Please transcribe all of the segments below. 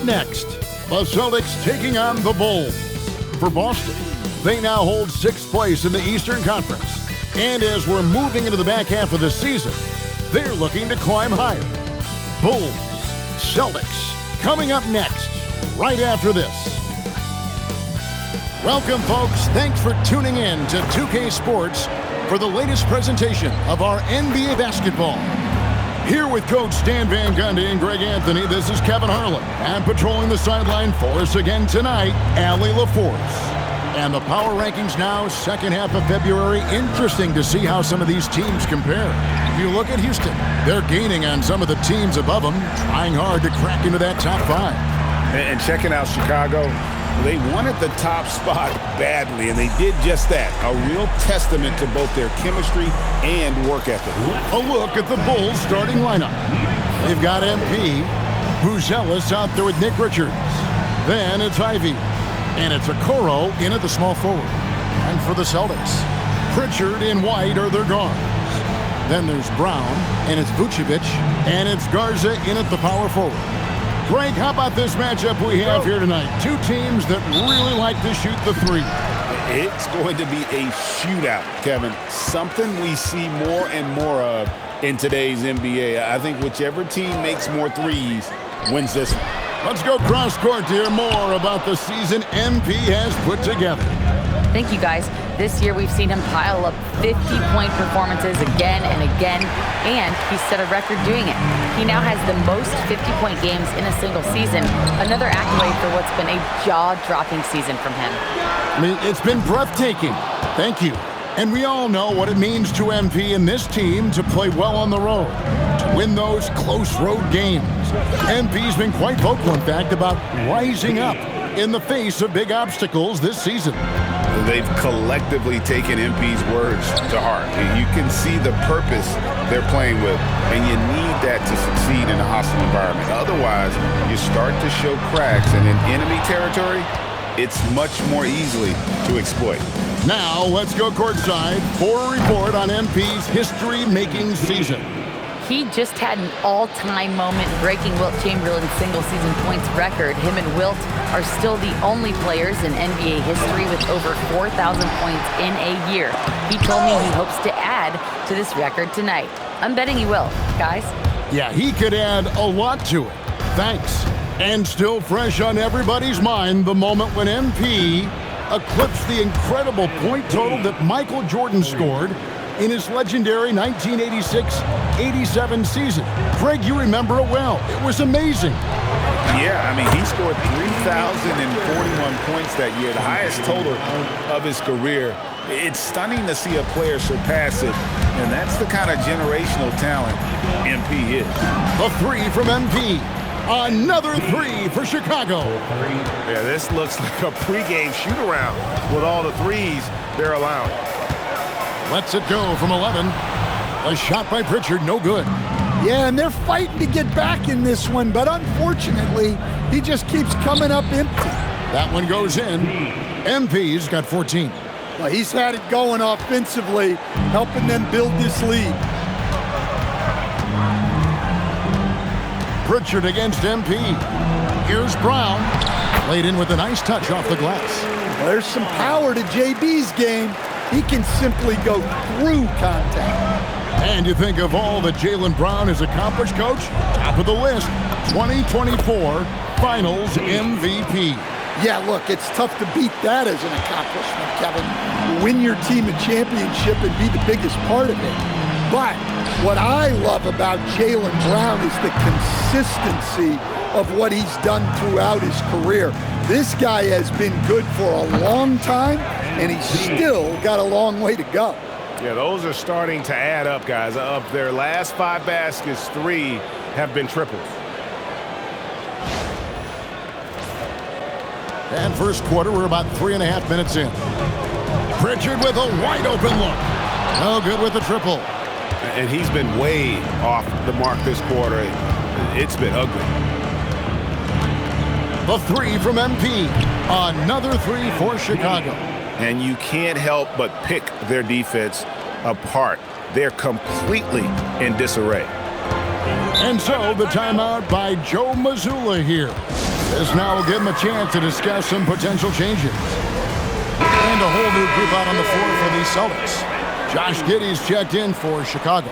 next, the Celtics taking on the Bulls. For Boston, they now hold 6th place in the Eastern Conference. And as we're moving into the back half of the season, they're looking to climb higher. Bulls, Celtics, coming up next, right after this. Welcome, folks. Thanks for tuning in to 2K Sports for the latest presentation of our NBA basketball. Here with Coach Stan Van Gundy and Greg Anthony, this is Kevin Harlan. And patrolling the sideline for us again tonight, Allie LaForce. And the power rankings now, second half of February. Interesting to see how some of these teams compare. If you look at Houston, they're gaining on some of the teams above them, trying hard to crack into that top 5. And checking out Chicago, they wanted the top spot badly, and they did just that. A real testament to both their chemistry and work ethic. A look at the Bulls starting lineup. They've got MP, Buzelis out there with Nick Richards. Then it's Ivy. And it's Okoro in at the small forward. And for the Celtics, Pritchard and White are their guards. Then there's Brown, and it's Vucevic, and it's Garza in at the power forward. Greg, how about this matchup we have here tonight? Two teams that really like to shoot the three. It's going to be a shootout, Kevin. Something we see more and more of in today's NBA. I think whichever team makes more threes wins this one. Let's go cross-court to hear more about the season MP has put together. Thank you, guys. This year we've seen him pile up 50-point performances again and again, and he set a record doing it. He now has the most 50-point games in a single season, another accolade for what's been a jaw-dropping season from him. I mean, it's been breathtaking. Thank you. And we all know what it means to MP and this team to play well on the road, to win those close road games. MP's been quite vocal, in fact, about rising up in the face of big obstacles this season. They've collectively taken MP's words to heart. You can see the purpose they're playing with, and you need that to succeed in a hostile environment. Otherwise, you start to show cracks, and in enemy territory, it's much more easily to exploit. Now, let's go courtside for a report on MP's history-making season. He just had an all-time moment breaking Wilt Chamberlain's single-season points record. Him and Wilt are still the only players in NBA history with over 4,000 points in a year. He told me he hopes to add to this record tonight. I'm betting he will, guys. Yeah, he could add a lot to it. Thanks. And still fresh on everybody's mind, the moment when MP eclipsed the incredible point total that Michael Jordan scored in his legendary 1986-87 season. Greg, you remember it well. It was amazing. Yeah, I mean, he scored 3,041 points that year, the highest total of his career. It's stunning to see a player surpass it, and that's the kind of generational talent MP is. The three from MP. Another three for Chicago. Yeah, this looks like a pregame shoot-around with all the threes they're allowing. Lets it go from 11. A shot by Pritchard, no good. Yeah, and they're fighting to get back in this one, but unfortunately, he just keeps coming up empty. That one goes in. MP's got 14. Well, he's had it going offensively, helping them build this lead. Pritchard against MP. Here's Brown. Laid in with a nice touch off the glass. Well, there's some power to JB's game. He can simply go through contact. And you think of all that Jaylen Brown has accomplished, Coach? Top of the list, 2024 Finals MVP. Yeah, look, it's tough to beat that as an accomplishment, Kevin. Win your team a championship and be the biggest part of it. But what I love about Jaylen Brown is the consistency of what he's done throughout his career. This guy has been good for a long time, and he's still got a long way to go. Yeah, those are starting to add up, guys. Of their last 5 baskets, 3 have been triples. And first quarter, we're about 3.5 minutes in. Pritchard with a wide open look. No good with the triple. And he's been way off the mark this quarter. It's been ugly. The three from MP. Another three for Chicago. And you can't help but pick their defense apart. They're completely in disarray. And so the timeout by Joe Mazzulla here. This now will give him a chance to discuss some potential changes. And a whole new group out on the floor for the Celtics. Josh Giddey's checked in for Chicago.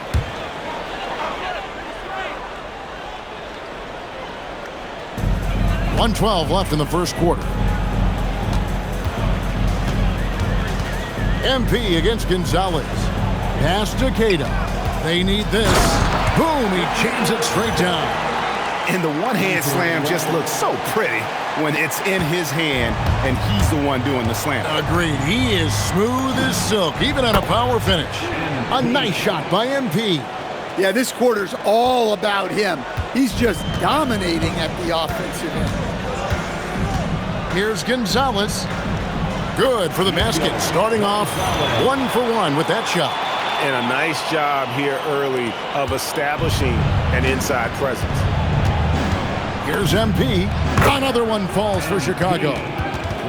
.112 left in the first quarter. MP against Gonzalez. Pass to Queta. They need this. Boom, he jams it straight down. And the one-hand slam just looks so pretty when it's in his hand and he's the one doing the slam. Agreed. He is smooth as silk, even on a power finish. A nice shot by MP. Yeah, this quarter's all about him. He's just dominating at the offensive end. Here's Gonzalez. Good for the basket. Starting off 1 for 1 with that shot. And a nice job here early of establishing an inside presence. Here's MP. Another one falls for Chicago.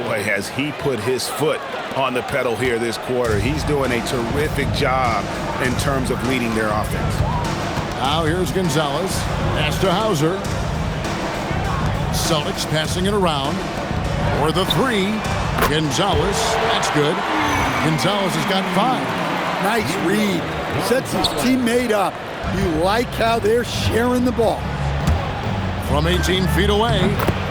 Boy, has he put his foot on the pedal here this quarter. He's doing a terrific job in terms of leading their offense. Now here's Gonzalez. Pass to Hauser. Celtics passing it around. For the three. Gonzalez. That's good. Gonzalez has got 5. Nice read. Sets his teammate up. You like how they're sharing the ball. From 18 feet away,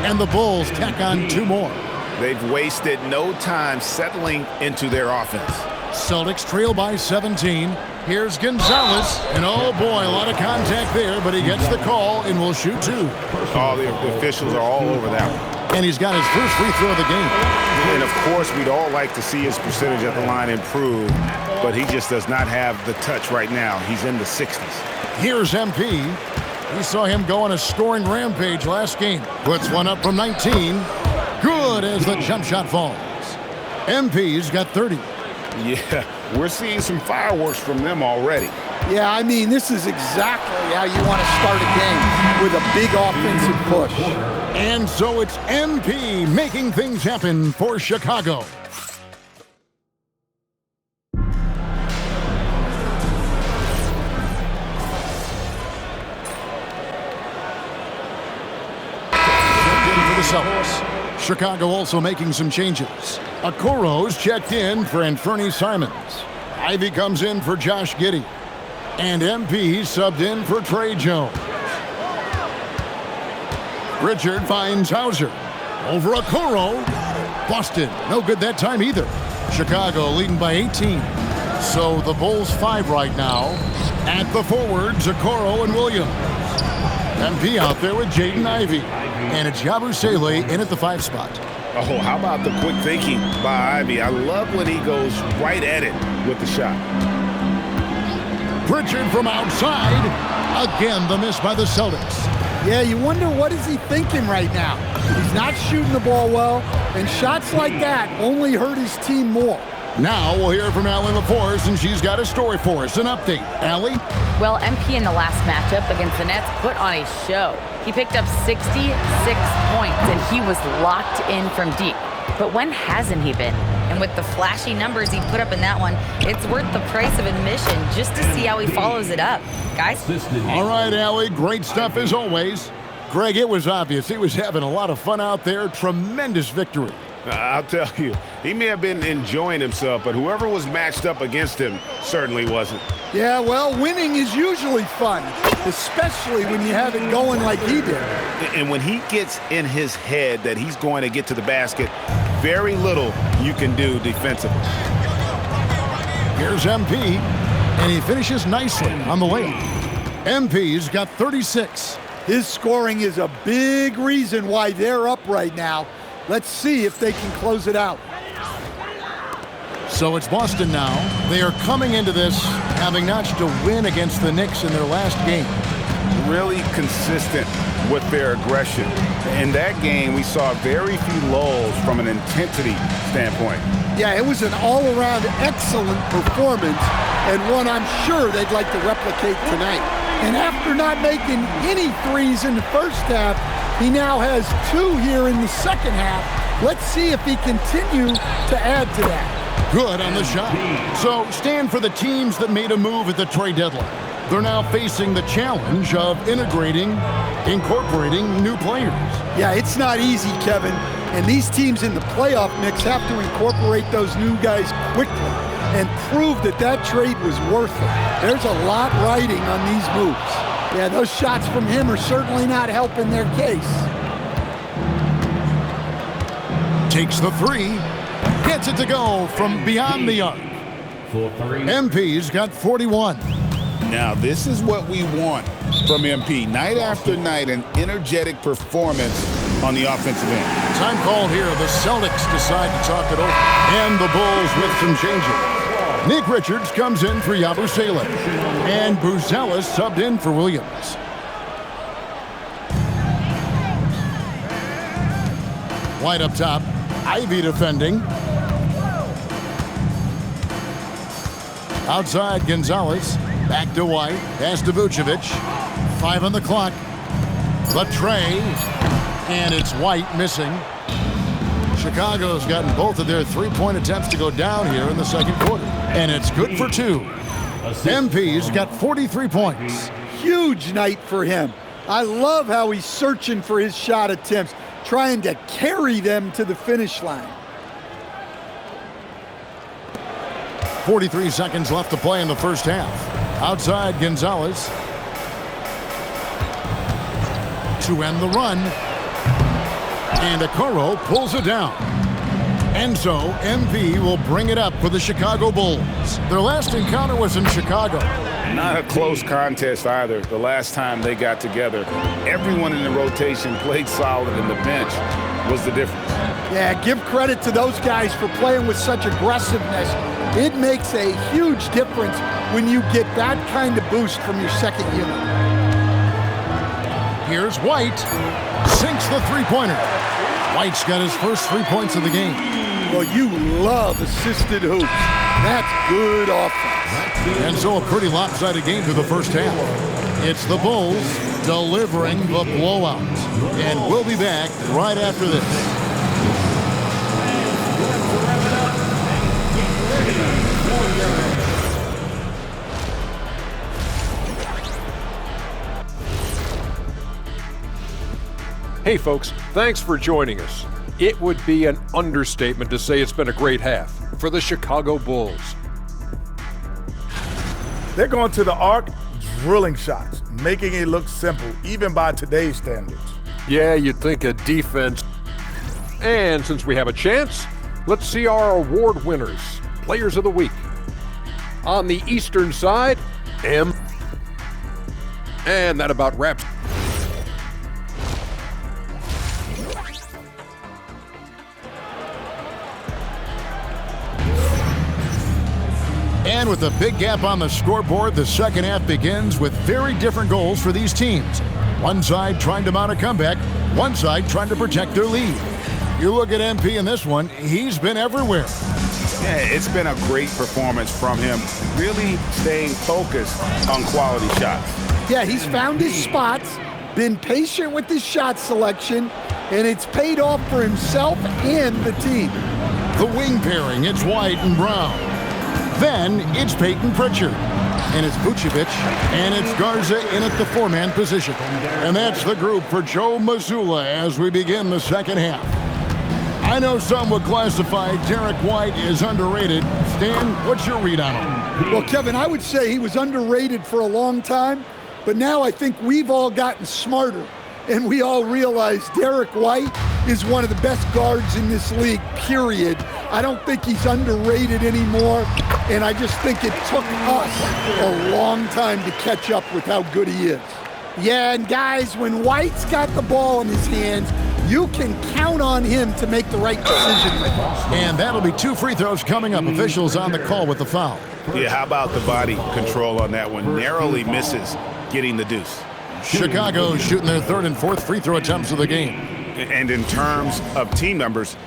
and the Bulls tack on 2 more. They've wasted no time settling into their offense. Celtics trail by 17. Here's Gonzalez, and oh boy, a lot of contact there, but he gets the call and will shoot 2. All the officials are all over that one. And he's got his first free throw of the game. And of course, we'd all like to see his percentage at the line improve, but he just does not have the touch right now. He's in the 60s. Here's MP. We saw him go on a scoring rampage last game. Puts one up from 19. Good as the jump shot falls. MP's got 30. Yeah, we're seeing some fireworks from them already. Yeah, I mean, this is exactly how you want to start a game, with a big offensive push. And so it's MP making things happen for Chicago. Chicago also making some changes. Okoro's checked in for Anthony Simons. Ivy comes in for Josh Giddey. And MP subbed in for Trey Jones. Richard finds Hauser. Over Okoro. Busted. No good that time either. Chicago leading by 18. So the Bulls 5 right now. At the forwards, Okoro and Williams. MP out there with Jaden Ivey. And it's Yabusele in at the 5 spot. Oh, how about the quick thinking by Ivy? I love when he goes right at it with the shot. Pritchard from outside. Again, the miss by the Celtics. Yeah, you wonder what is he thinking right now. He's not shooting the ball well, and shots like that only hurt his team more. Now we'll hear from Allie LaForce, and she's got a story for us. An update. Allie? Well, MP in the last matchup against the Nets put on a show. He picked up 66 points, and he was locked in from deep. But when hasn't he been? And with the flashy numbers he put up in that one, it's worth the price of admission just to see how he follows it up. Guys? All right, Allie, great stuff as always. Greg, it was obvious he was having a lot of fun out there. Tremendous victory. I'll tell you, he may have been enjoying himself, but whoever was matched up against him certainly wasn't. Yeah, well, winning is usually fun, especially when you have it going like he did. And when he gets in his head that he's going to get to the basket, very little you can do defensively. Here's MP, and he finishes nicely on the layup. MP's got 36. His scoring is a big reason why they're up right now. Let's see if they can close it out. So it's Boston now. They are coming into this having notched a win against the Knicks in their last game. Really consistent with their aggression. In that game, we saw very few lulls from an intensity standpoint. Yeah, it was an all-around excellent performance, and one I'm sure they'd like to replicate tonight. And after not making any threes in the first half, he now has 2 here in the second half. Let's see if he continues to add to that. Good on the shot. So stand for the teams that made a move at the trade deadline. They're now facing the challenge of incorporating new players. Yeah, it's not easy, Kevin. And these teams in the playoff mix have to incorporate those new guys quickly and prove that that trade was worth it. There's a lot riding on these moves. Yeah, those shots from him are certainly not helping their case. Takes the three, gets it to go from beyond the arc. MP's got 41. Now, this is what we want from MP. Night after night, an energetic performance on the offensive end. Time called here. The Celtics decide to talk it over. And the Bulls with some changes. Nick Richards comes in for Yabusele. And Buzelis subbed in for Williams. White up top. Ivy defending. Outside Gonzalez. Back to White. Pass to Vucevic. 5 on the clock. The tray. And it's White missing. Chicago's gotten both of their three-point attempts to go down here in the second quarter. And it's good for 2. MP's got 43 points. Huge night for him. I love how he's searching for his shot attempts, trying to carry them to the finish line. 43 seconds left to play in the first half. Outside Gonzalez. To end the run. And Okoro pulls it down. And so MP will bring it up for the Chicago Bulls. Their last encounter was in Chicago. Not a close contest either. The last time they got together, everyone in the rotation played solid, and the bench was the difference. Yeah, give credit to those guys for playing with such aggressiveness. It makes a huge difference when you get that kind of boost from your second unit. Here's White. Sinks the three-pointer. White's got his first 3 points of the game. Well, you love assisted hoops. That's good offense. And so a pretty lopsided game through the first half. It's the Bulls delivering the blowout. And we'll be back right after this. Hey folks, thanks for joining us. It would be an understatement to say it's been a great half for the Chicago Bulls. They're going to the arc, drilling shots, making it look simple, even by today's standards. Yeah, you'd think a defense. And since we have a chance, let's see our award winners, Players of the Week. On the Eastern side, M. And that about wraps. And with a big gap on the scoreboard, the second half begins with very different goals for these teams. One side trying to mount a comeback, one side trying to protect their lead. You look at MP in this one, he's been everywhere. Yeah, it's been a great performance from him, really staying focused on quality shots. Yeah, he's found his spots, been patient with his shot selection, and it's paid off for himself and the team. The wing pairing, it's White and Brown. Then it's Peyton Pritchard. And it's Vucevic, and it's Garza in at the four-man position. And that's the group for Joe Mazzulla as we begin the second half. I know some would classify Derek White as underrated. Stan, what's your read on him? Well, Kevin, I would say he was underrated for a long time, but now I think we've all gotten smarter, and we all realize Derek White is one of the best guards in this league, period. I don't think he's underrated anymore, and I just think it took us a long time to catch up with how good he is. Yeah, and guys, when White's got the ball in his hands, you can count on him to make the right decision with us. And that'll be 2 free throws coming up. Officials on the call with the foul. Yeah, how about the body control on that one? Narrowly misses getting the deuce. Chicago shooting their third and fourth free throw attempts of the game. And in terms of team numbers,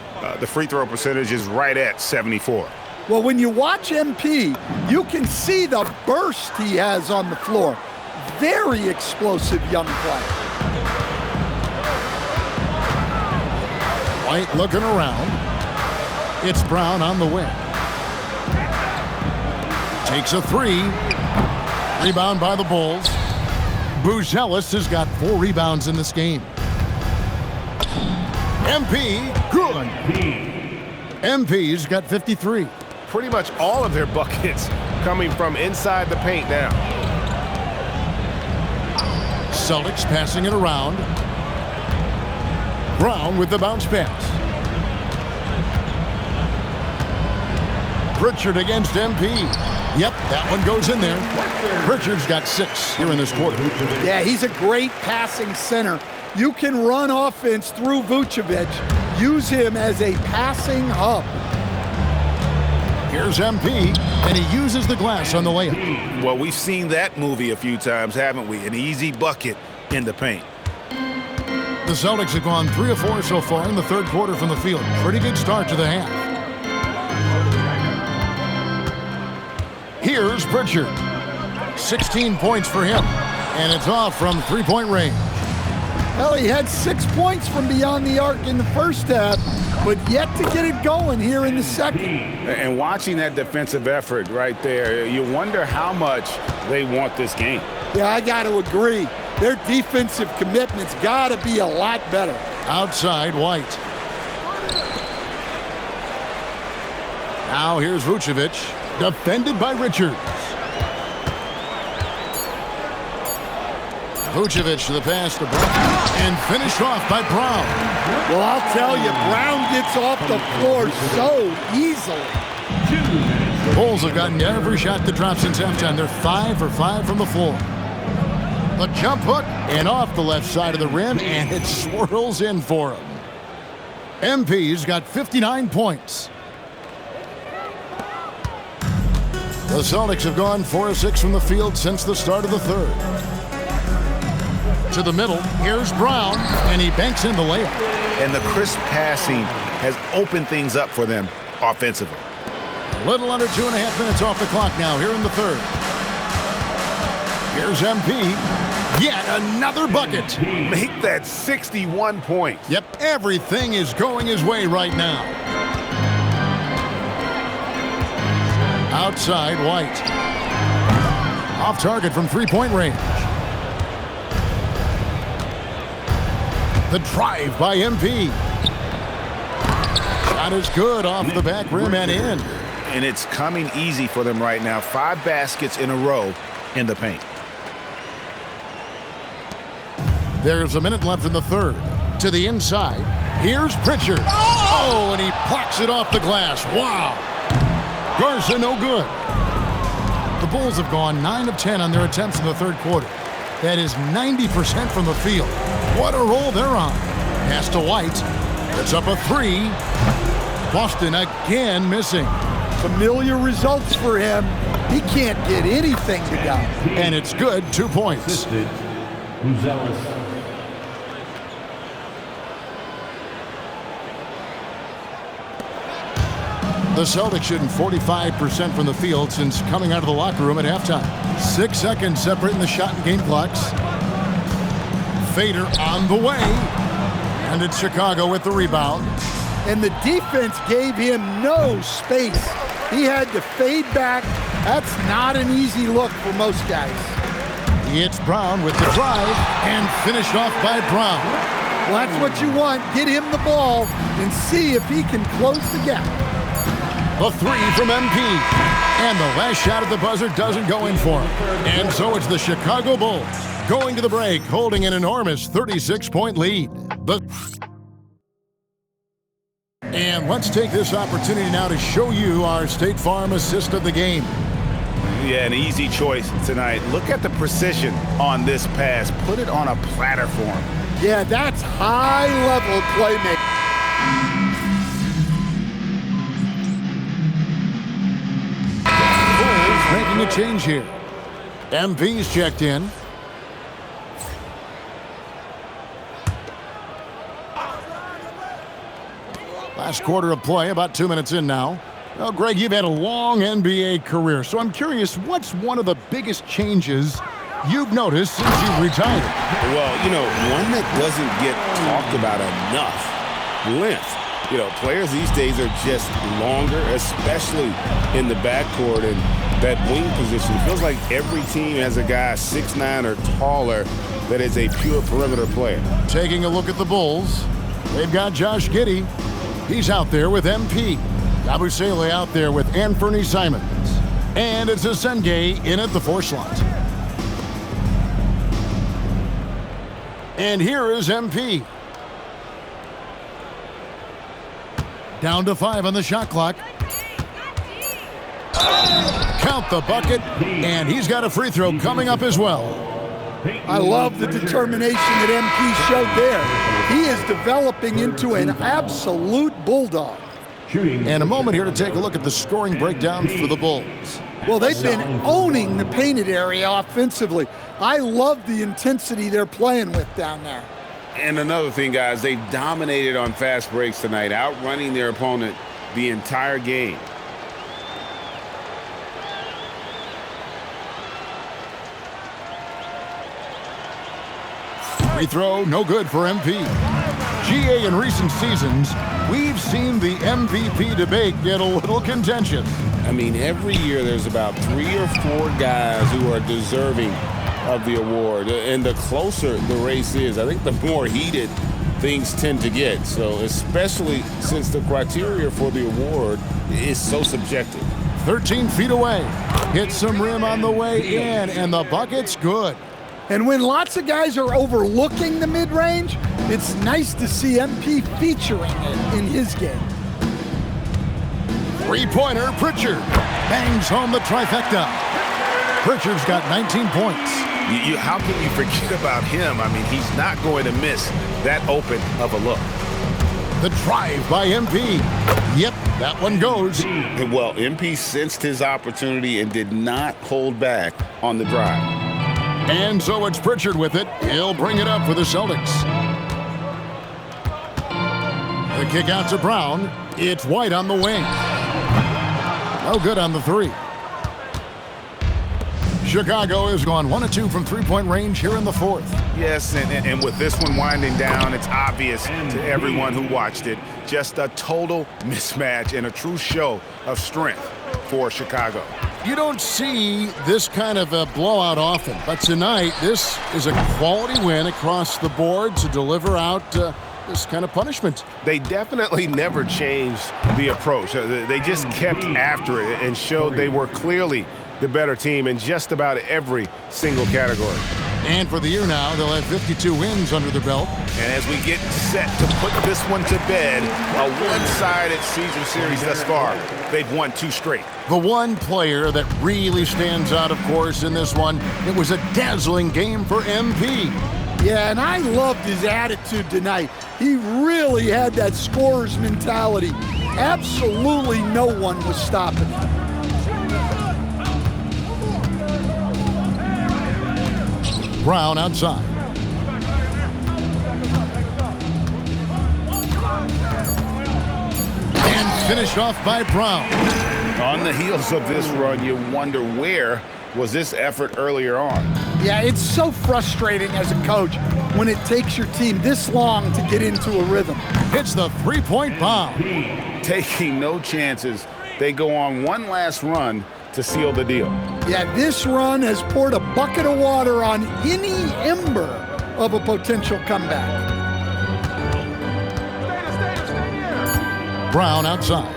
the free throw percentage is right at 74. Well, when you watch MP, you can see the burst he has on the floor. Very explosive young player. White looking around. It's Brown on the wing. Takes a three. Rebound by the Bulls. Buzelis has got 4 rebounds in this game. MP, good. MP's got 53. Pretty much all of their buckets coming from inside the paint now. Celtics passing it around. Brown with the bounce pass. Pritchard against MP. Yep, that one goes in there. Pritchard's got 6 here in this quarter. Yeah, he's a great passing center. You can run offense through Vucevic. Use him as a passing hub. Here's MP, and he uses the glass on the layup. Well, we've seen that movie a few times, haven't we? An easy bucket in the paint. The Celtics have gone 3 of 4 so far in the third quarter from the field. Pretty good start to the half. Here's Pritchard. 16 points for him, and it's off from three-point range. Well, he had 6 points from beyond the arc in the first half, but yet to get it going here in the second. And watching that defensive effort right there, you wonder how much they want this game. Yeah, I got to agree. Their defensive commitment's got to be a lot better. Outside, White. Now here's Vucevic, defended by Richards. Vucevic to the pass to Brown, and finished off by Brown. Well, I'll tell you, Brown gets off the floor so easily. The Bulls have gotten every shot that dropped since halftime. They're 5 for 5 from the floor. The jump hook, and off the left side of the rim, and it swirls in for him. MP's got 59 points. The Celtics have gone 4 of 6 from the field since the start of the third. To the middle, here's Brown, and he banks in the layup. And the crisp passing has opened things up for them offensively. A little under 2.5 minutes off the clock now here in the third. Here's MP. Yet another bucket. Make that 61 points. Yep, everything is going his way right now. Outside, White. Off target from three-point range. The drive by MP. Shot is good off the back rim and in. And it's coming easy for them right now. 5 baskets in a row in the paint. There's a minute left in the third. To the inside. Here's Pritchard. Oh, and he plucks it off the glass. Wow. Garza no good. The Bulls have gone 9 of 10 on their attempts in the third quarter. That is 90% from the field. What a roll they're on. Pass to White. It's up a 3. Boston again missing. Familiar results for him. He can't get anything to go. And it's good, 2 points. The Celtics shooting 45% from the field since coming out of the locker room at halftime. 6 seconds separating the shot and game clocks. Fader on the way. And it's Chicago with the rebound. And the defense gave him no space. He had to fade back. That's not an easy look for most guys. It's Brown with the drive and finished off by Brown. Well, that's what you want. Get him the ball and see if he can close the gap. The 3 from MP. And the last shot at the buzzer doesn't go in for him. And so it's the Chicago Bulls going to the break, holding an enormous 36-point lead. And let's take this opportunity now to show you our State Farm assist of the game. Yeah, an easy choice tonight. Look at the precision on this pass. Put it on a platter for him. Yeah, that's high-level playmaking. Making a change here. MP's checked in. Last quarter of play, about 2 minutes in now. Well, Greg, you've had a long NBA career, so I'm curious, what's one of the biggest changes you've noticed since you've retired? Well, one that doesn't get talked about enough, length. Players these days are just longer, especially in the backcourt, and that wing position. It feels like every team has a guy 6'9" or taller that is a pure perimeter player. Taking a look at the Bulls, they've got Josh Giddey. He's out there with MP. Yabusele out there with Anthony Simons. And it's Asenge in at the 4 slot. And here is MP. Down to 5 on the shot clock. Count the bucket, and he's got a free throw coming up as well. I love the determination that MP showed there. He is developing into an absolute bulldog. And a moment here to take a look at the scoring breakdown for the Bulls. Well, they've been owning the painted area offensively. I love the intensity they're playing with down there. And another thing, guys, they've dominated on fast breaks tonight, outrunning their opponent the entire game. Free throw, no good for MP. GA, in recent seasons, we've seen the MVP debate get a little contentious. I mean, every year there's about 3 or 4 guys who are deserving of the award. And the closer the race is, I think the more heated things tend to get. So especially since the criteria for the award is so subjective. 13 feet away. Hits some rim on the way in, and the bucket's good. And when lots of guys are overlooking the mid-range, it's nice to see MP featuring it in his game. Three-pointer, Pritchard bangs home the trifecta. Pritchard's got 19 points. How can you forget about him? I mean, he's not going to miss that open of a look. The drive by MP. Yep, that one goes. Well, MP sensed his opportunity and did not hold back on the drive. And so it's Pritchard with it. He'll bring it up for the Celtics. The kick out to Brown. It's White on the wing. No good on the 3. Chicago has gone 1 of 2 from three-point range here in the 4th. Yes, and with this one winding down, it's obvious to everyone who watched it. Just a total mismatch and a true show of strength for Chicago. You don't see this kind of a blowout often, but tonight this is a quality win across the board to deliver out this kind of punishment. They definitely never changed the approach. They just kept after it and showed they were clearly the better team in just about every single category. And for the year now, they'll have 52 wins under their belt. And as we get set to put this one to bed, a one-sided season series thus far, they've won 2 straight. The one player that really stands out, of course, in this one, it was a dazzling game for MP. Yeah, and I loved his attitude tonight. He really had that scorer's mentality. Absolutely no one was stopping him. Brown outside. And finished off by Brown. On the heels of this run, you wonder where was this effort earlier on. Yeah, it's so frustrating as a coach when it takes your team this long to get into a rhythm. It's the three-point bomb. Taking no chances, they go on one last run to seal the deal. Yeah, this run has poured a bucket of water on any ember of a potential comeback. Brown outside.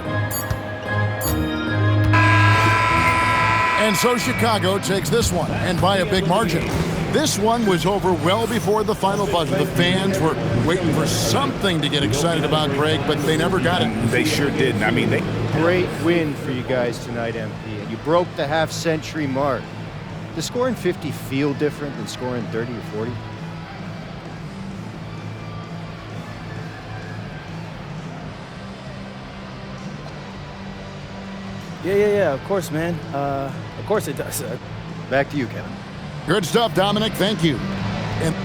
And so Chicago takes this one, and by a big margin. This one was over well before the final buzzer. The fans were waiting for something to get excited about, Greg, but they never got it. They sure didn't. I mean, Great win for you guys tonight, MP. You broke the half-century mark. Does scoring 50 feel different than scoring 30 or 40? Yeah, of course, man. Of course it does. Back to you, Kevin. Good stuff, Dominic. Thank you. And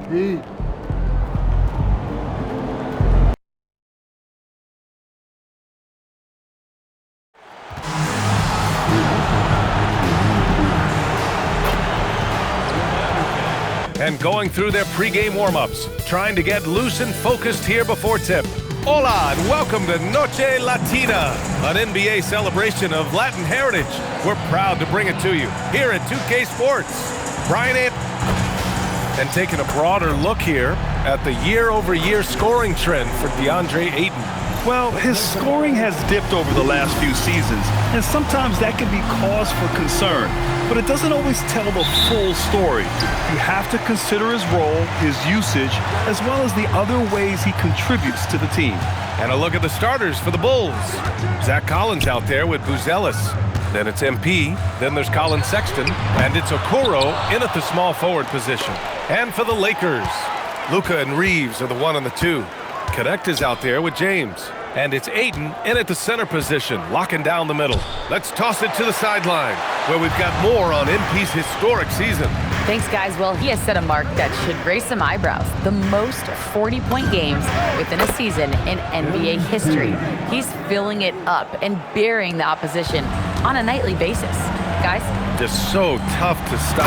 MP. And going through their pregame warm-ups, trying to get loose and focused here before tip. Hola, and welcome to Noche Latina, an NBA celebration of Latin heritage. We're proud to bring it to you here at 2K Sports. Brian and taking a broader look here at the year-over-year scoring trend for DeAndre Ayton. Well, his scoring has dipped over the last few seasons, and sometimes that can be cause for concern. But it doesn't always tell the full story. You have to consider his role, his usage, as well as the other ways he contributes to the team. And a look at the starters for the Bulls. Zach Collins out there with Buzelis. Then it's MP, then there's Colin Sexton, and it's Okoro in at the small forward position. And for the Lakers, Luka and Reeves are the 1 and the 2. Connect is out there with James. And it's Ayton in at the center position, locking down the middle. Let's toss it to the sideline, where we've got more on MP's historic season. Thanks, guys. Well, he has set a mark that should raise some eyebrows. The most 40-point games within a season in NBA history. He's filling it up and burying the opposition on a nightly basis. Guys? Just so tough to stop.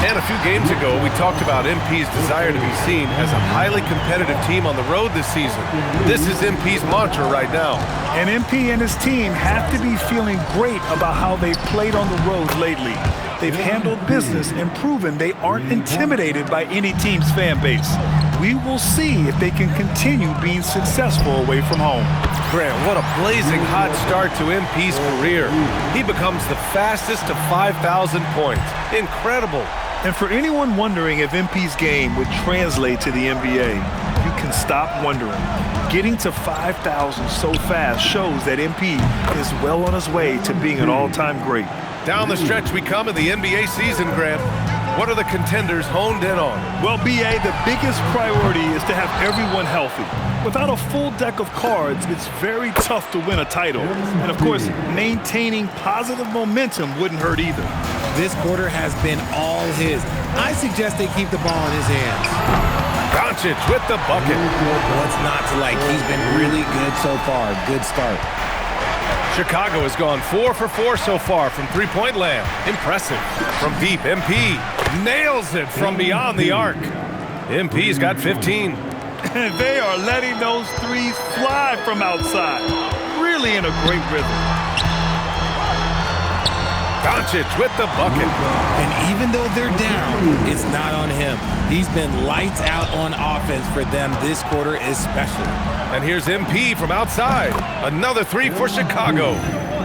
And a few games ago, we talked about MP's desire to be seen as a highly competitive team on the road this season. This is MP's mantra right now. And MP and his team have to be feeling great about how they've played on the road lately. They've handled business and proven they aren't intimidated by any team's fan base. We will see if they can continue being successful away from home. Grant, what a blazing hot start to MP's career. He becomes the fastest to 5,000 points. Incredible. And for anyone wondering if MP's game would translate to the NBA, you can stop wondering. Getting to 5,000 so fast shows that MP is well on his way to being an all-time great. Down the stretch we come in the NBA season, Grant. What are the contenders honed in on? Well, BA, the biggest priority is to have everyone healthy. Without a full deck of cards, it's very tough to win a title. And of course, maintaining positive momentum wouldn't hurt either. This quarter has been all his. I suggest they keep the ball in his hands. Doncic with the bucket. What's not to like? He's been really good so far. Good start. Chicago has gone 4 for 4 so far from three-point land. Impressive. From deep, MP nails it from beyond the arc. MP's got 15. And they are letting those threes fly from outside. Really in a great rhythm. Doncic with the bucket. And even though they're down, it's not on him. He's been lights out on offense for them this quarter especially. And here's MP from outside. Another 3 for Chicago.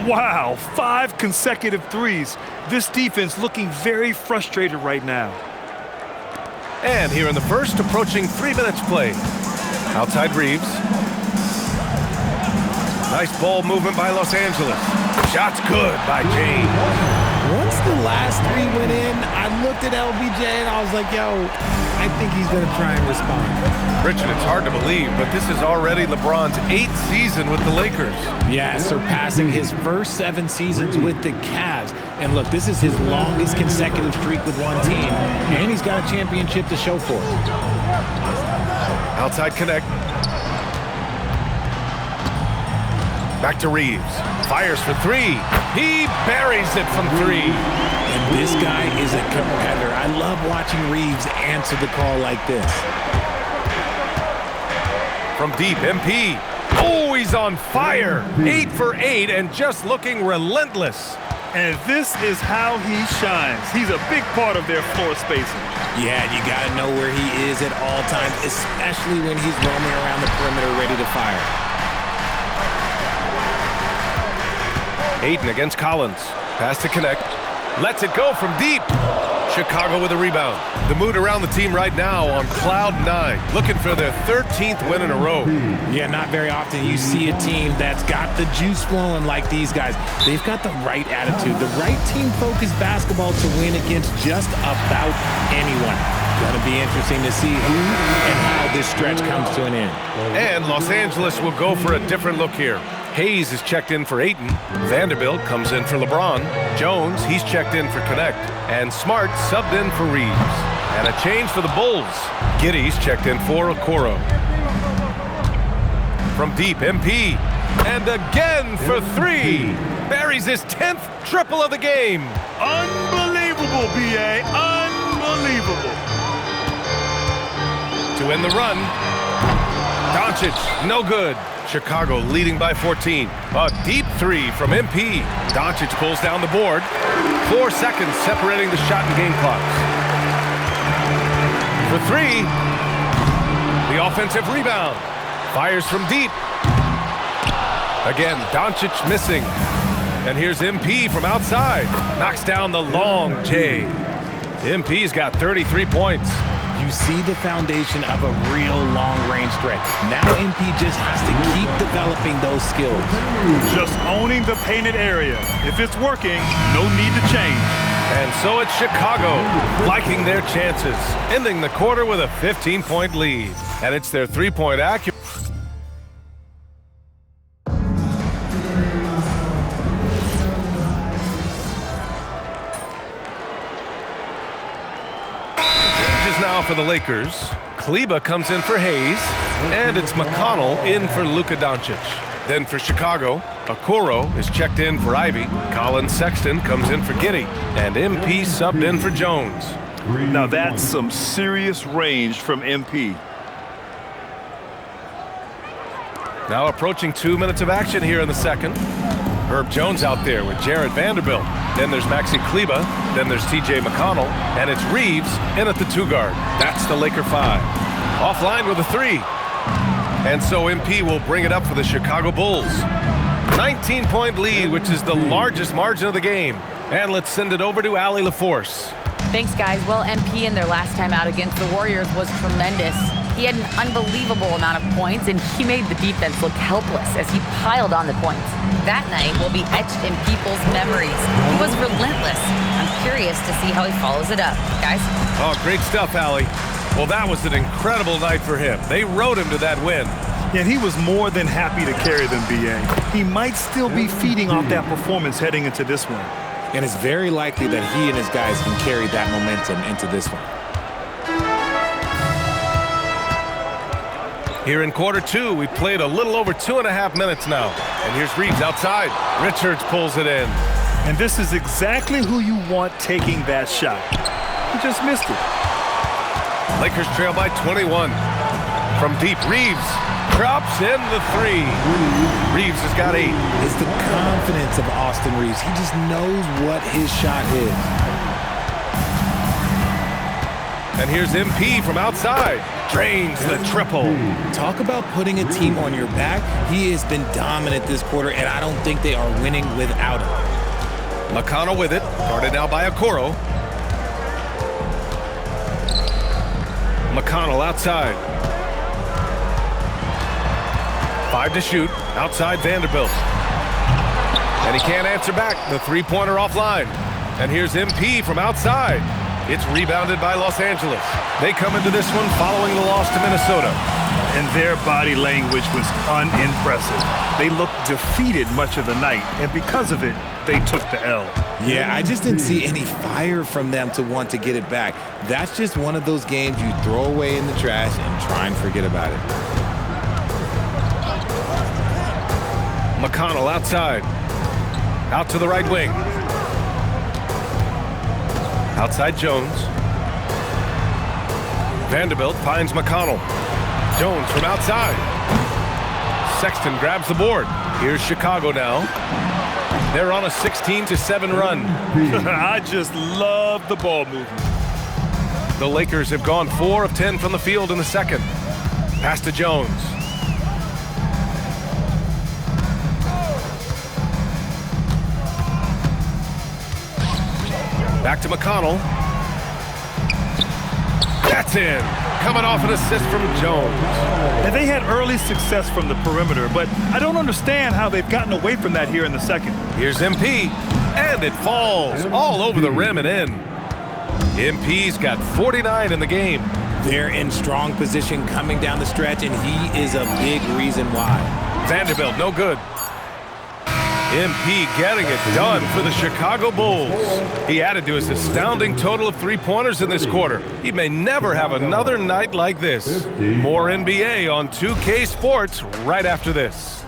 Wow, 5 consecutive threes. This defense looking very frustrated right now. And here in the first, approaching 3 minutes played. Outside Reeves. Nice ball movement by Los Angeles. Shot's good by James. Once the last 3 went in, I looked at LBJ and I was like, yo, I think he's going to try and respond. Richard, it's hard to believe, but this is already LeBron's 8th season with the Lakers. Yeah, surpassing his first 7 seasons with the Cavs. And look, this is his longest consecutive streak with one team, and he's got a championship to show for it. Outside connect. Back to Reeves. Fires for 3. He buries it from 3. And this guy is a competitor. I love watching Reeves answer the call like this. From deep, MP. Oh, he's on fire. 8 for 8 and just looking relentless. And this is how he shines. He's a big part of their floor spacing. Yeah, you got to know where he is at all times, especially when he's roaming around the perimeter ready to fire. Ayton against Collins. Pass to connect. Lets it go from deep. Chicago with a rebound. The mood around the team right now on cloud 9, looking for their 13th win in a row. Yeah, not very often you see a team that's got the juice flowing like these guys. They've got the right attitude, the right team-focused basketball to win against just about anyone. Going to be interesting to see who and how this stretch comes to an end. And Los Angeles will go for a different look here. Hayes is checked in for Ayton. Vanderbilt comes in for LeBron. Jones, he's checked in for Connect. And Smart subbed in for Reeves. And a change for the Bulls. Giddy's checked in for Okoro. From deep, MP. And again for three. Buries his 10th triple of the game. Unbelievable, B.A. Unbelievable. To end the run. Doncic, no good. Chicago leading by 14. A deep three from MP. Doncic pulls down the board. 4 seconds separating the shot and game clocks. For three. The offensive rebound. Fires from deep. Again, Doncic missing. And here's MP from outside. Knocks down the long J. MP's got 33 points. You see the foundation of a real long-range threat. Now MP just has to keep developing those skills. Just owning the painted area. If it's working, no need to change. And so it's Chicago liking their chances, ending the quarter with a 15-point lead. And it's their three-point accuracy. Now for the Lakers. Kleba comes in for Hayes, and it's McConnell in for Luka Doncic. Then for Chicago, Okoro is checked in for Ivy. Colin Sexton comes in for Giddey, and MP subbed in for Jones. Now that's some serious range from MP. Now approaching 2 minutes of action here in the second. Herb Jones out there with Jared Vanderbilt. Then there's Maxi Kleba. Then there's TJ McConnell. And it's Reeves in at the 2 guard. That's the Laker 5. Offline with a 3. And so MP will bring it up for the Chicago Bulls. 19-point lead, which is the largest margin of the game. And let's send it over to Allie LaForce. Thanks, guys. Well, MP in their last time out against the Warriors was tremendous. He had an unbelievable amount of points, and he made the defense look helpless as he piled on the points. That night will be etched in people's memories. He was relentless. I'm curious to see how he follows it up. Guys? Oh, great stuff, Allie. Well, that was an incredible night for him. They rode him to that win. And he was more than happy to carry them, B.A. He might still be feeding off that performance heading into this one. And it's very likely that he and his guys can carry that momentum into this one. Here in quarter 2, we've played a little over 2.5 minutes now. And here's Reeves outside. Richards pulls it in. And this is exactly who you want taking that shot. He just missed it. Lakers trail by 21. From deep, Reeves drops in the 3. Reeves has got 8. It's the confidence of Austin Reeves. He just knows what his shot is. And here's MP from outside. Drains the triple. Talk about putting a team on your back. He has been dominant this quarter, and I don't think they are winning without him. McConnell with it. Guarded now by Okoro. McConnell outside. 5 to shoot. Outside Vanderbilt. And he can't answer back. The three-pointer offline. And here's MP from outside. It's rebounded by Los Angeles. They come into this one following the loss to Minnesota. And their body language was unimpressive. They looked defeated much of the night, and because of it, they took the L. Yeah, I just didn't see any fire from them to want to get it back. That's just one of those games you throw away in the trash and try and forget about it. McConnell outside. Out to the right wing. Outside Jones. Vanderbilt finds McConnell. Jones from outside. Sexton grabs the board. Here's Chicago now. They're on a 16-7 run. I just love the ball movement. The Lakers have gone 4 of 10 from the field in the second. Pass to Jones. Back to McConnell. That's in. Coming off an assist from Jones. And they had early success from the perimeter, but I don't understand how they've gotten away from that here in the second. Here's MP, and it falls all over the rim and in. MP's got 49 in the game. They're in strong position coming down the stretch, and he is a big reason why. Vanderbilt, no good. MP getting it done for the Chicago Bulls. He added to his astounding total of three-pointers in this quarter. He may never have another night like this. More NBA on 2K Sports right after this.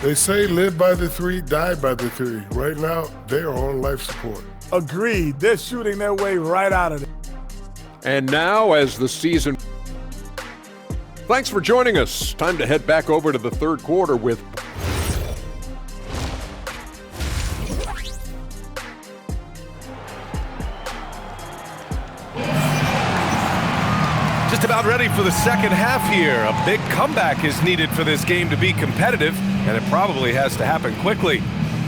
They say live by the three, die by the three. Right now, they are on life support. Agreed. They're shooting their way right out of it. And now, as the season... Thanks for joining us. Time to head back over to the third quarter with... Just about ready for the second half here. A big comeback is needed for this game to be competitive, and it probably has to happen quickly.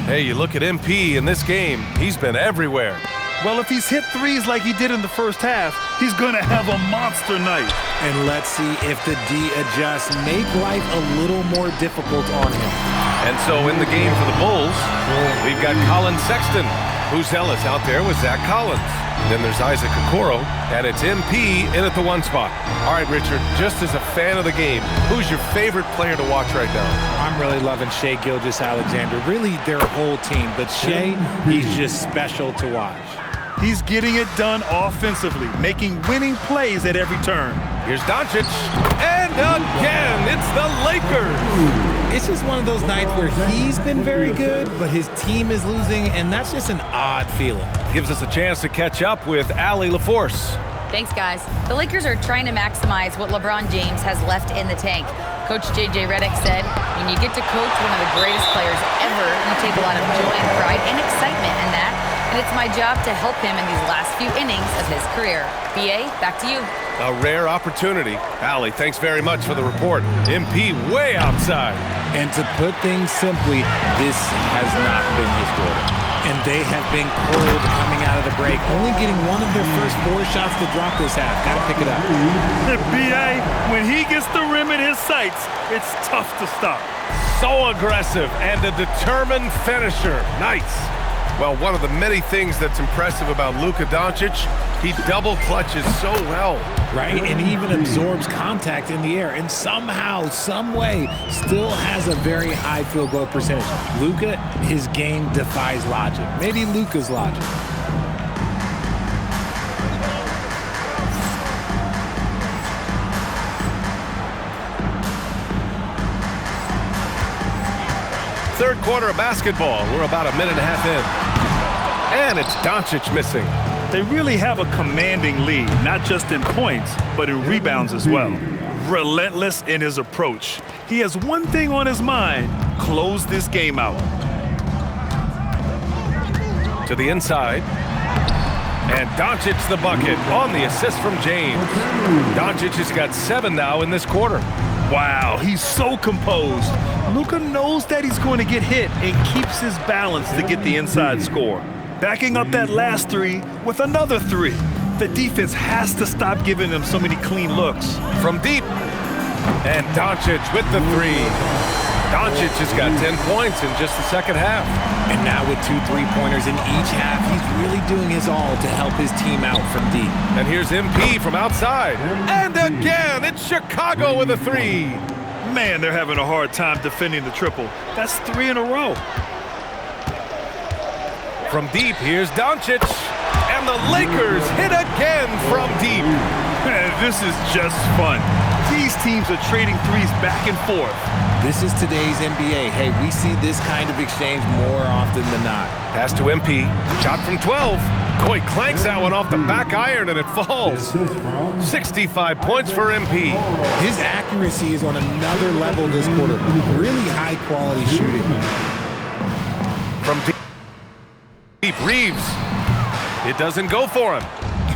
Hey, you look at MP in this game, he's been everywhere. Well, if he's hit threes like he did in the first half, he's going to have a monster night. And let's see if the D adjusts, make life a little more difficult on him. And so in the game for the Bulls, we've got Colin Sexton. Buzelis out there with Zach Collins. Then there's Isaac Okoro, and it's MP in at the one spot. All right, Richard, just as a fan of the game, who's your favorite player to watch right now? I'm really loving Shai Gilgeous-Alexander, really their whole team. But Shai, he's just special to watch. He's getting it done offensively, making winning plays at every turn. Here's Doncic, and again, it's the Lakers. It's just one of those nights where he's been very good, but his team is losing, and that's just an odd feeling. Gives us a chance to catch up with Allie LaForce. Thanks, guys. The Lakers are trying to maximize what LeBron James has left in the tank. Coach J.J. Redick said, when you get to coach one of the greatest players ever, you take a lot of joy and pride and excitement in that. And it's my job to help him in these last few innings of his career. B.A., back to you. A rare opportunity. Allie, thanks very much for the report. MP way outside. And to put things simply, this has not been his quarter. And they have been cold coming out of the break, only getting one of their first 4 shots to drop this half. Got to pick it up. B.A., when he gets the rim in his sights, it's tough to stop. So aggressive and a determined finisher. Nice. Well, one of the many things that's impressive about Luka Doncic, he double clutches so well. Right, and he even absorbs contact in the air, and somehow, some way, still has a very high field goal percentage. Luka, his game defies logic. Maybe Luka's logic. Third quarter of basketball. We're about a minute and a half in. And it's Doncic missing. They really have a commanding lead, not just in points, but in rebounds as well. Relentless in his approach. He has one thing on his mind: close this game out. To the inside. And Doncic the bucket on the assist from James. Doncic has got 7 now in this quarter. Wow, he's so composed. Luka knows that he's going to get hit and keeps his balance to get the inside score. Backing up that last 3 with another 3. The defense has to stop giving them so many clean looks. From deep. And Doncic with the 3. Doncic has got 10 points in just the second half. And now with 2 3-pointers in each half, he's really doing his all to help his team out from deep. And here's MP from outside. And again, it's Chicago with a 3. Man, they're having a hard time defending the triple. That's 3 in a row. From deep, here's Doncic. And the Lakers hit again from deep. Man, this is just fun. These teams are trading threes back and forth. This is today's NBA. Hey, we see this kind of exchange more often than not. Pass to MP. Shot from 12. Boy, clanks that one off the back iron and it falls. 65 points for MP. His accuracy is on another level this quarter. Really high quality shooting. From deep, Reeves. It doesn't go for him.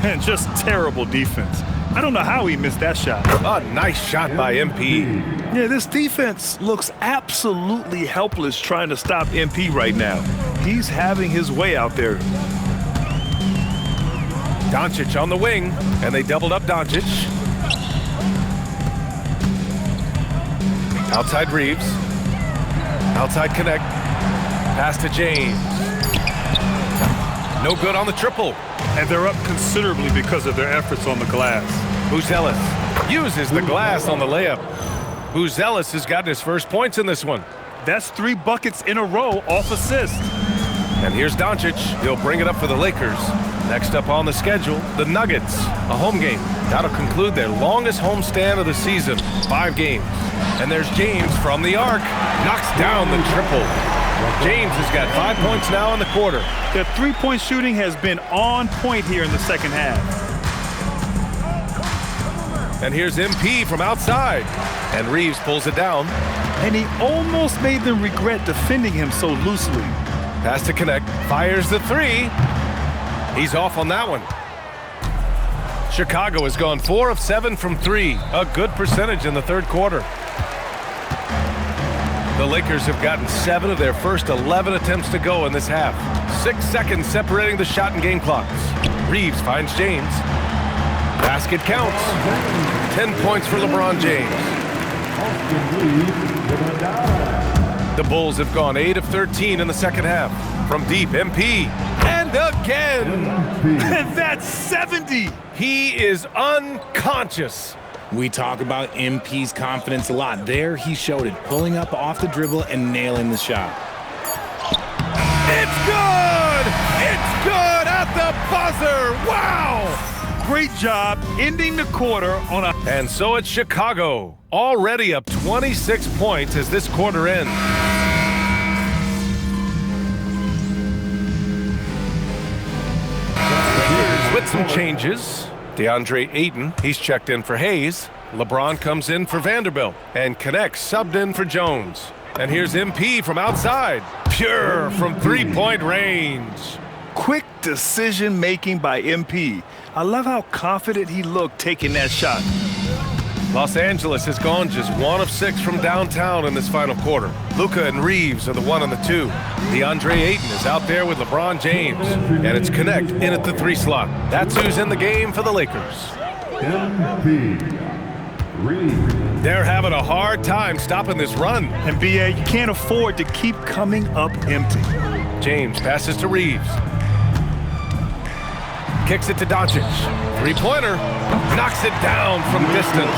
And just terrible defense. I don't know how he missed that shot. A nice shot by MP. Yeah, this defense looks absolutely helpless trying to stop MP right now. He's having his way out there. Doncic on the wing, and they doubled up Doncic. Outside Reeves. Outside connect. Pass to James. No good on the triple. And they're up considerably because of their efforts on the glass. Buzelis uses the glass on the layup. Buzelis has gotten his first points in this one. That's 3 buckets in a row off assist. And here's Doncic. He'll bring it up for the Lakers. Next up on the schedule, the Nuggets, a home game. That'll conclude their longest homestand of the season, 5 games. And there's James from the arc. Knocks down the triple. James has got 5 points now in the quarter. Their three-point shooting has been on point here in the second half. And here's MP from outside. And Reeves pulls it down. And he almost made them regret defending him so loosely. Pass to connect. Fires the 3. He's off on that one. Chicago has gone 4 of 7 from 3. A good percentage in the third quarter. The Lakers have gotten 7 of their first 11 attempts to go in this half. 6 seconds separating the shot and game clocks. Reeves finds James. Basket counts. 10 points for LeBron James. The Bulls have gone 8 of 13 in the second half. From deep, MP. And again. And that's 70. He is unconscious. We talk about MP's confidence a lot. There he showed it, pulling up off the dribble and nailing the shot. It's good! It's good at the buzzer! Wow! Great job ending the quarter on a... And so it's Chicago, already up 26 points as this quarter ends. With some changes, DeAndre Ayton, he's checked in for Hayes. LeBron comes in for Vanderbilt and connects, subbed in for Jones. And here's MP from outside, pure from three-point range. Quick decision-making by MP. I love how confident he looked taking that shot. Los Angeles has gone just 1 of 6 from downtown in this final quarter. Luka and Reeves are the 1 and the 2. DeAndre Ayton is out there with LeBron James. And it's Connect in at the 3 slot. That's who's in the game for the Lakers. They're having a hard time stopping this run. And BA, you can't afford to keep coming up empty. James passes to Reeves. Kicks it to Doncic. Three-pointer. Knocks it down from distance.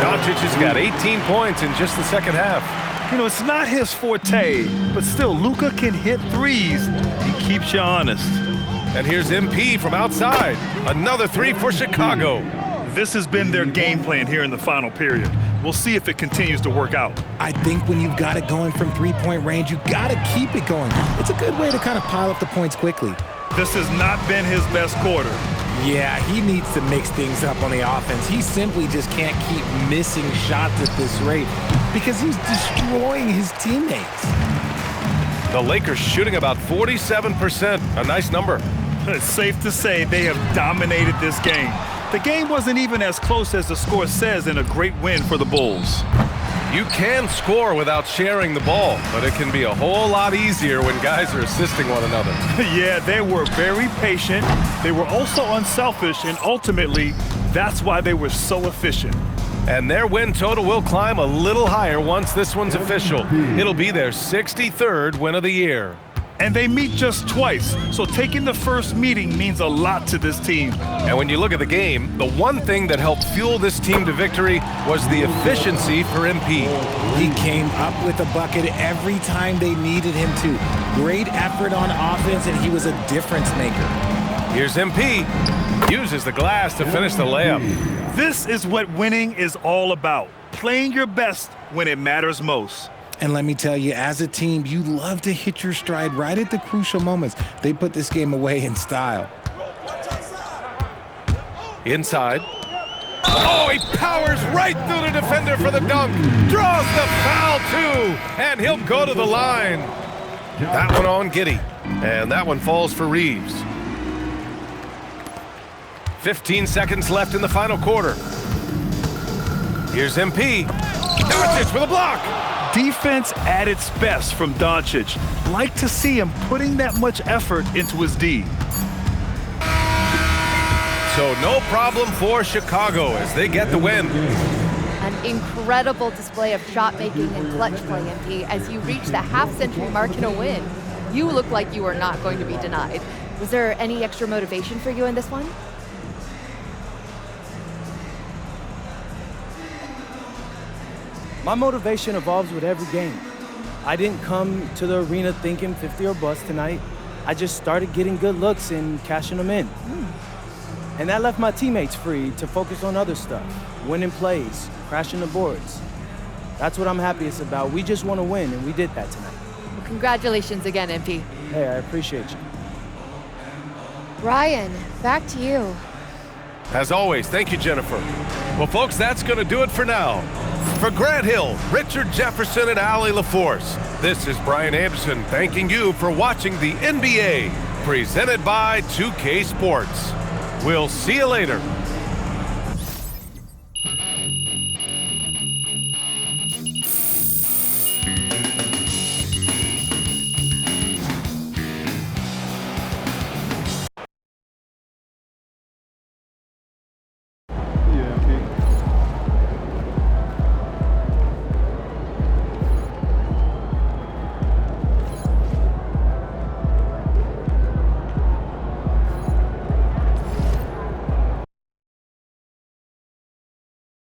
Doncic has got 18 points in just the second half. You know, it's not his forte, but still, Luka can hit threes. He keeps you honest. And here's MP from outside. Another 3 for Chicago. This has been their game plan here in the final period. We'll see if it continues to work out. I think when you've got it going from three-point range, you got to keep it going. It's a good way to kind of pile up the points quickly. This has not been his best quarter. Yeah, he needs to mix things up on the offense. He simply just can't keep missing shots at this rate because he's destroying his teammates. The Lakers shooting about 47%, a nice number. It's safe to say they have dominated this game. The game wasn't even as close as the score says in a great win for the Bulls. You can score without sharing the ball, but it can be a whole lot easier when guys are assisting one another. Yeah, they were very patient. They were also unselfish, and ultimately, that's why they were so efficient. And their win total will climb a little higher once this one's official. It'll be their 63rd win of the year. And they meet just twice, so taking the first meeting means a lot to this team. And when you look at the game, the one thing that helped fuel this team to victory was the efficiency for MP. He came up with a bucket every time they needed him to. Great effort on offense, and he was a difference maker. Here's MP. Uses the glass to finish the layup. This is what winning is all about. Playing your best when it matters most. And let me tell you, as a team, you love to hit your stride right at the crucial moments. They put this game away in style. Inside. Oh, he powers right through the defender for the dunk. Draws the foul, too. And he'll go to the line. That one on Giddey. And that one falls for Reeves. 15 seconds left in the final quarter. Here's MP. Doncic with a block. Defense at its best from Doncic. Like to see him putting that much effort into his D. So no problem for Chicago as they get the win. An incredible display of shot making and clutch play, MP, as you reach the half-century mark in a win. You look like you are not going to be denied. Was there any extra motivation for you in this one? My motivation evolves with every game. I didn't come to the arena thinking 50 or bust tonight. I just started getting good looks and cashing them in. And that left my teammates free to focus on other stuff, winning plays, crashing the boards. That's what I'm happiest about. We just want to win, and we did that tonight. Well, congratulations again, MP. Hey, I appreciate you. Ryan, back to you. As always, thank you, Jennifer. Well, folks, that's going to do it for now. For Grant Hill, Richard Jefferson, and Allie LaForce, this is Brian Anderson thanking you for watching the NBA, presented by 2K Sports. We'll see you later.